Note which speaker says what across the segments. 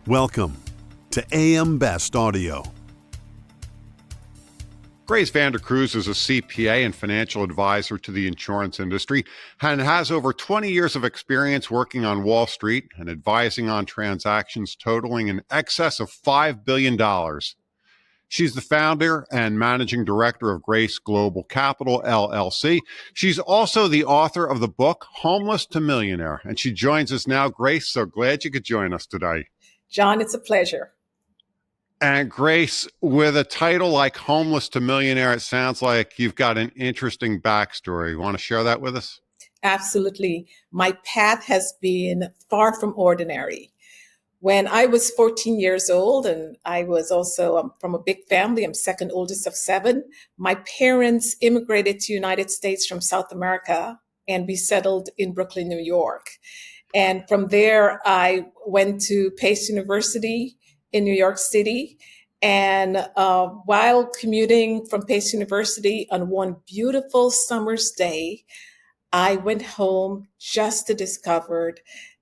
Speaker 1: Welcome to AM Best Audio.
Speaker 2: Grace Vandecruze is a CPA and financial advisor to the insurance industry and has over 20 years of experience working on Wall Street and advising on transactions totaling in excess of $5 billion. She's the founder and managing director of Grace Global Capital LLC. She's also the author of the book, Homeless to Millionaire, and she joins us now. Grace, so glad you could join us today.
Speaker 3: John, it's a pleasure.
Speaker 2: And Grace, with a title like Homeless to Millionaire, it sounds like you've got an interesting backstory. You want to share that with us?
Speaker 3: Absolutely. My path has been far from ordinary. When I was 14 years old, and I was also from a big family, I'm second oldest of 7, my parents immigrated to the United States from South America, and we settled in Brooklyn, New York. And from there, I went to Pace University in New York City. And while commuting from Pace University on one beautiful summer's day, I went home just to discover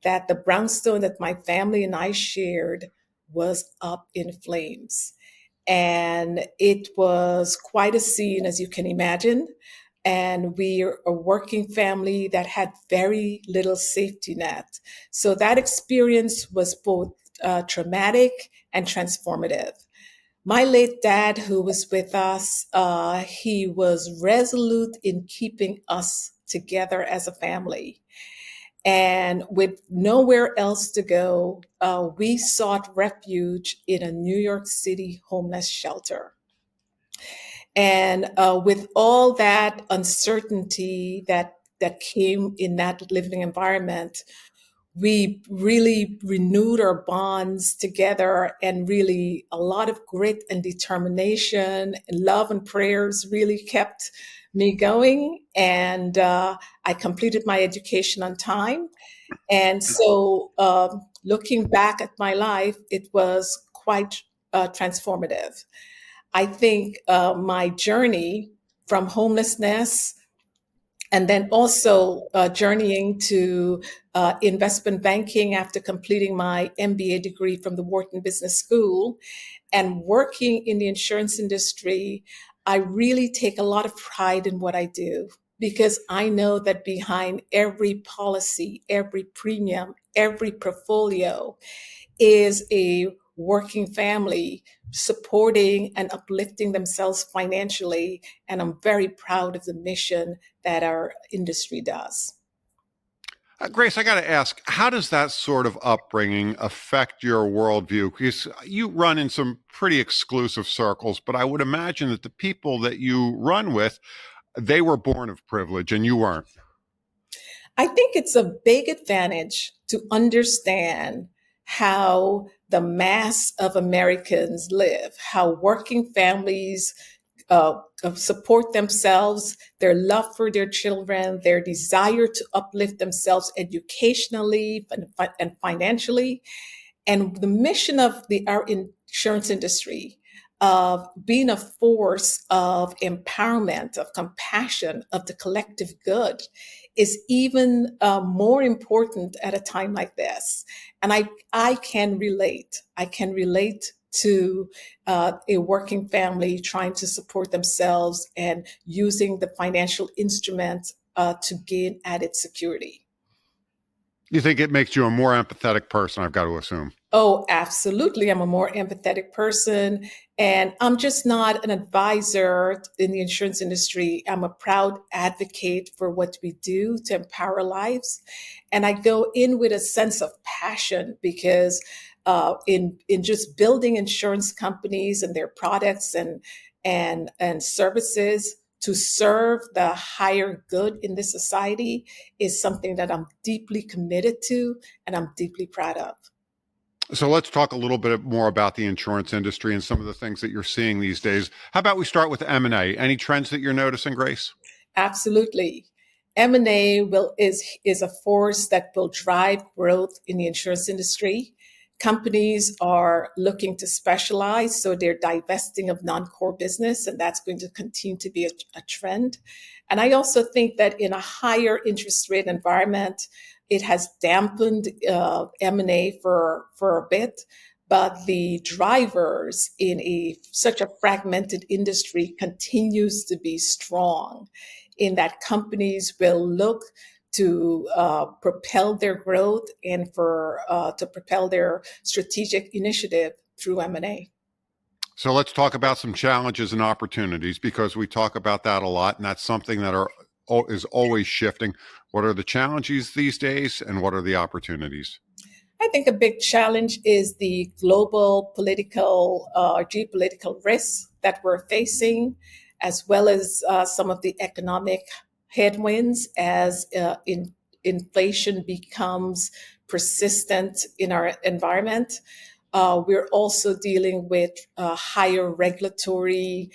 Speaker 3: that the brownstone that my family and I shared was up in flames. And it was quite a scene, as you can imagine. And we are a working family that had very little safety net. So that experience was both traumatic and transformative. My late dad, who was with us, he was resolute in keeping us together as a family. And with nowhere else to go, we sought refuge in a New York City homeless shelter. And with all that uncertainty that came in that living environment, we really renewed our bonds together, and really a lot of grit and determination and love and prayers really kept me going. And I completed my education on time. And so looking back at my life, it was quite transformative. I think my journey from homelessness and then also journeying to investment banking after completing my MBA degree from the Wharton Business School and working in the insurance industry, I really take a lot of pride in what I do, because I know that behind every policy, every premium, every portfolio is a working family supporting and uplifting themselves financially. And I'm very proud of the mission that our industry does.
Speaker 2: Grace, I got to ask, how does that sort of upbringing affect your worldview? Because you run in some pretty exclusive circles, but I would imagine that the people that you run with, they were born of privilege and you weren't.
Speaker 3: I think it's a big advantage to understand how the mass of Americans live, how working families support themselves, their love for their children, their desire to uplift themselves educationally and financially. And the mission of our insurance industry of being a force of empowerment, of compassion, of the collective good is even more important at a time like this. And I can relate. I can relate to a working family trying to support themselves and using the financial instrument to gain added security.
Speaker 2: You think it makes you a more empathetic person, I've got to assume?
Speaker 3: Oh, absolutely. I'm a more empathetic person, and I'm just not an advisor in the insurance industry. I'm a proud advocate for what we do to empower lives. And I go in with a sense of passion because in just building insurance companies and their products and services to serve the higher good in this society is something that I'm deeply committed to and I'm deeply proud of.
Speaker 2: So let's talk a little bit more about the insurance industry and some of the things that you're seeing these days. How about we start with M&A? Any trends that you're noticing, Grace?
Speaker 3: Absolutely. M&A is a force that will drive growth in the insurance industry. Companies are looking to specialize, so they're divesting of non-core business, and that's going to continue to be a trend. And I also think that in a higher interest rate environment, It has dampened M&A for a bit, but the drivers in such a fragmented industry continues to be strong, in that companies will look to propel their growth and to propel their strategic initiative through M&A.
Speaker 2: So let's talk about some challenges and opportunities, because we talk about that a lot, and that's something that is always shifting. What are the challenges these days, and what are the opportunities?
Speaker 3: I think a big challenge is the global political, geopolitical risks that we're facing, as well as some of the economic headwinds as inflation becomes persistent in our environment. We're also dealing with higher regulatory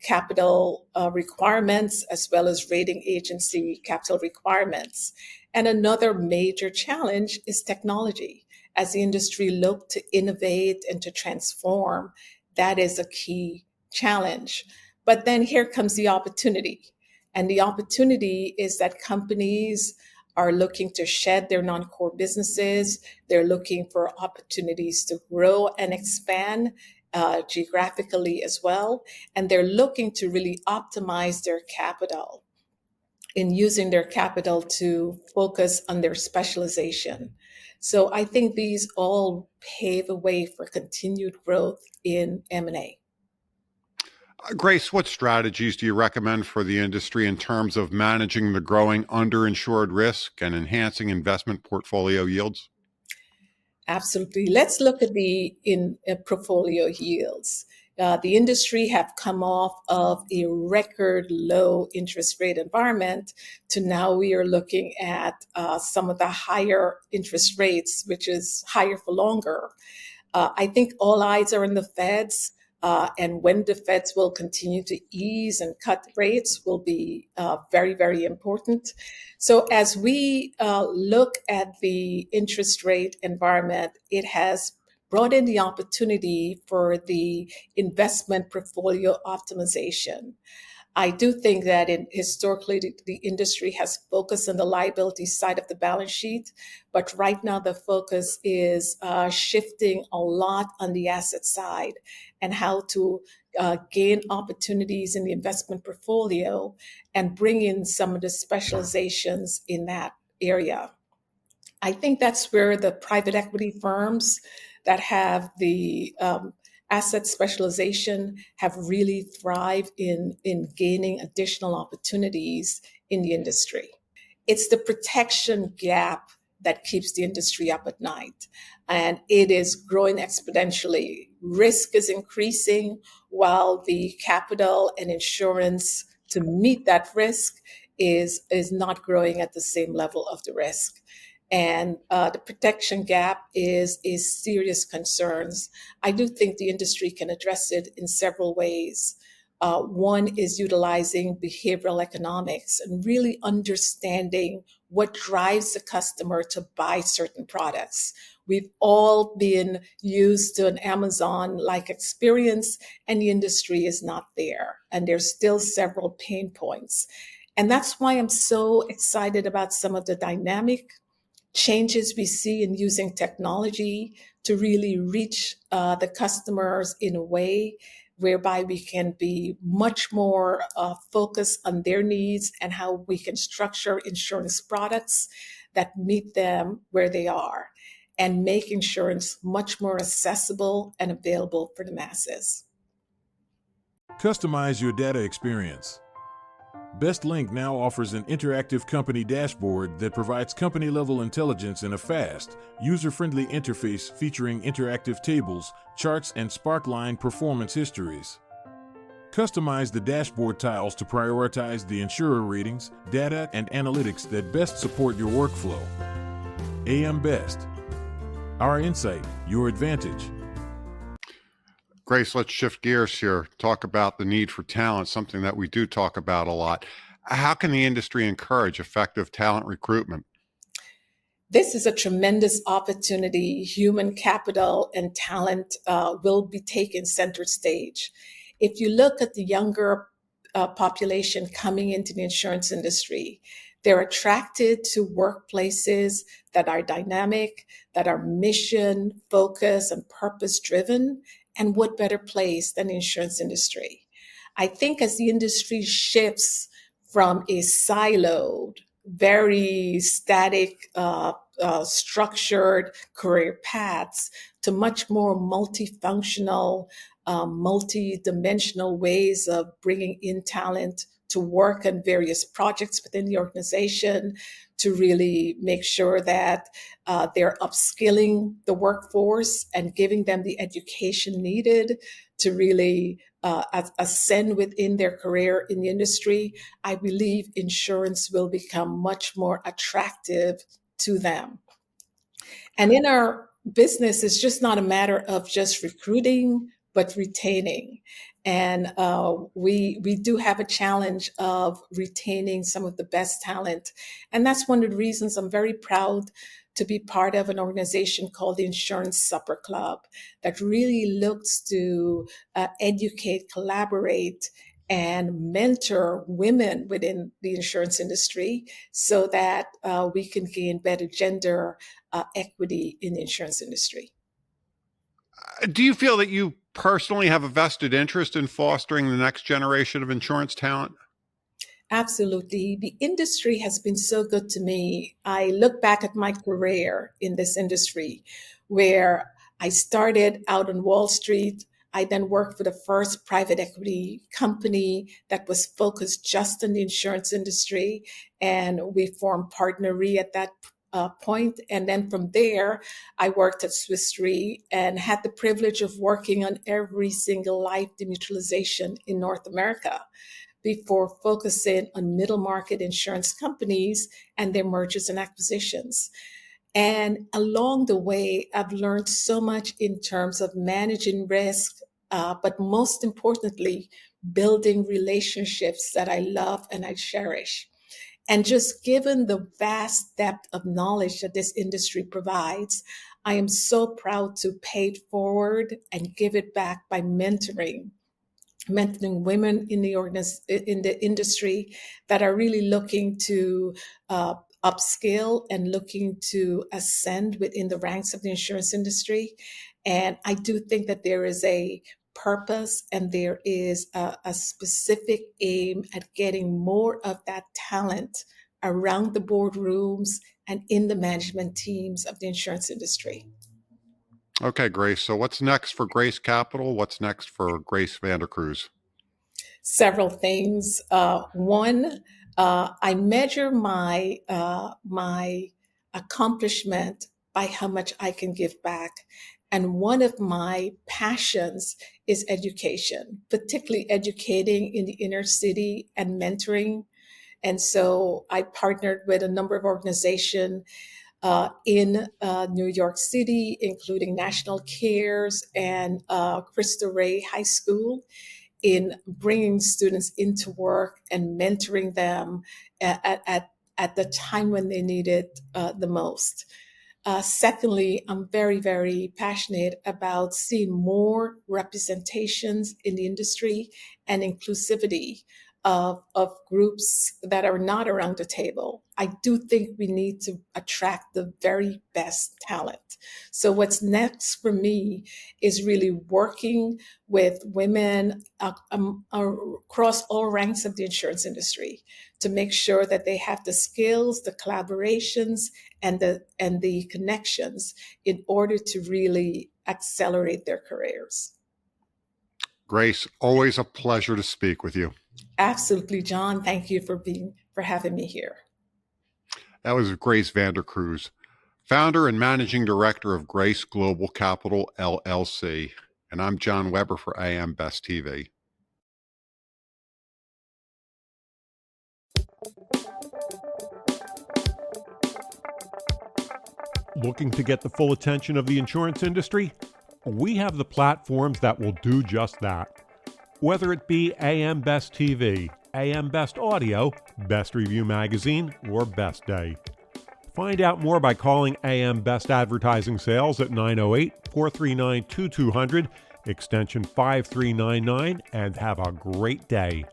Speaker 3: capital requirements, as well as rating agency capital requirements. And another major challenge is technology. As the industry look to innovate and to transform, that is a key challenge. But then here comes the opportunity. And the opportunity is that companies are looking to shed their non-core businesses. They're looking for opportunities to grow and expand geographically as well. And they're looking to really optimize their capital, in using their capital to focus on their specialization. So I think these all pave a way for continued growth in M&A.
Speaker 2: Grace, what strategies do you recommend for the industry in terms of managing the growing underinsured risk and enhancing investment portfolio yields?
Speaker 3: Absolutely. Let's look at the portfolio yields. The industry have come off of a record low interest rate environment to now we are looking at some of the higher interest rates, which is higher for longer. I think all eyes are on the Feds. And when the Feds will continue to ease and cut rates will be very, very important. So as we look at the interest rate environment, it has brought in the opportunity for the investment portfolio optimization. I do think that historically the industry has focused on the liability side of the balance sheet, but right now the focus is shifting a lot on the asset side and how to gain opportunities in the investment portfolio and bring in some of the specializations in that area. I think that's where the private equity firms that have the asset specialization have really thrived in gaining additional opportunities in the industry. It's the protection gap that keeps the industry up at night, and it is growing exponentially. Risk is increasing while the capital and insurance to meet that risk is not growing at the same level of the risk. And the protection gap is serious concerns. I do think the industry can address it in several ways. One is utilizing behavioral economics and really understanding what drives the customer to buy certain products. We've all been used to an Amazon-like experience, and the industry is not there. And there's still several pain points. And that's why I'm so excited about some of the dynamic changes we see in using technology to really reach the customers in a way whereby we can be much more focused on their needs and how we can structure insurance products that meet them where they are and make insurance much more accessible and available for the masses.
Speaker 4: Customize your data experience. BestLink now offers an interactive company dashboard that provides company-level intelligence in a fast, user-friendly interface featuring interactive tables, charts, and Sparkline performance histories. Customize the dashboard tiles to prioritize the insurer ratings, data, and analytics that best support your workflow. AM Best. Our insight, your advantage.
Speaker 2: Grace, let's shift gears here. Talk about the need for talent, something that we do talk about a lot. How can the industry encourage effective talent recruitment?
Speaker 3: This is a tremendous opportunity. Human capital and talent will be taking center stage. If you look at the younger population coming into the insurance industry, They're attracted to workplaces that are dynamic, that are mission focused and purpose driven. And what better place than the insurance industry? I think as the industry shifts from a siloed, very static, structured career paths to much more multifunctional, multi-dimensional ways of bringing in talent to work on various projects within the organization, to really make sure that they're upskilling the workforce and giving them the education needed to really ascend within their career in the industry. I believe insurance will become much more attractive to them. And in our business, it's just not a matter of just recruiting, but retaining. And we do have a challenge of retaining some of the best talent. And that's one of the reasons I'm very proud to be part of an organization called the Insurance Supper Club that really looks to educate, collaborate, and mentor women within the insurance industry so that we can gain better gender equity in the insurance industry.
Speaker 2: Do you feel that you personally have a vested interest in fostering the next generation of insurance talent?
Speaker 3: Absolutely. The industry has been so good to me. I look back at my career in this industry where I started out on Wall Street. I then worked for the first private equity company that was focused just on the insurance industry. And we formed PartnerRe at that point. And then from there, I worked at Swiss Re and had the privilege of working on every single life demutualization in North America before focusing on middle market insurance companies and their mergers and acquisitions. And along the way, I've learned so much in terms of managing risk, but most importantly, building relationships that I love and I cherish. And just given the vast depth of knowledge that this industry provides, I am so proud to pay it forward and give it back by mentoring women in the industry that are really looking to upskill and looking to ascend within the ranks of the insurance industry. And I do think that there is a purpose and there is a specific aim at getting more of that talent around the boardrooms and in the management teams of the insurance industry.
Speaker 2: Okay, Grace. So what's next for Grace Capital? What's next for Grace Vandecruze?
Speaker 3: Several things. One, I measure my accomplishment by how much I can give back. And one of my passions is education, particularly educating in the inner city and mentoring. And so I partnered with a number of organizations in New York City, including National Cares and Cristo Rey High School, in bringing students into work and mentoring them at the time when they need it the most. Secondly, I'm very, very passionate about seeing more representations in the industry and inclusivity of groups that are not around the table. I do think we need to attract the very best talent. So what's next for me is really working with women across all ranks of the insurance industry to make sure that they have the skills, the collaborations, and the connections in order to really accelerate their careers.
Speaker 2: Grace, always a pleasure to speak with you.
Speaker 3: Absolutely, John. Thank you for having me here.
Speaker 2: That was Grace Vandecruze, founder and managing director of Grace Global Capital LLC. And I'm John Weber for AM Best TV.
Speaker 5: Looking to get the full attention of the insurance industry? We have the platforms that will do just that. Whether it be AM Best TV, AM Best Audio, Best Review Magazine, or Best Day. Find out more by calling AM Best Advertising Sales at 908-439-2200, extension 5399, and have a great day.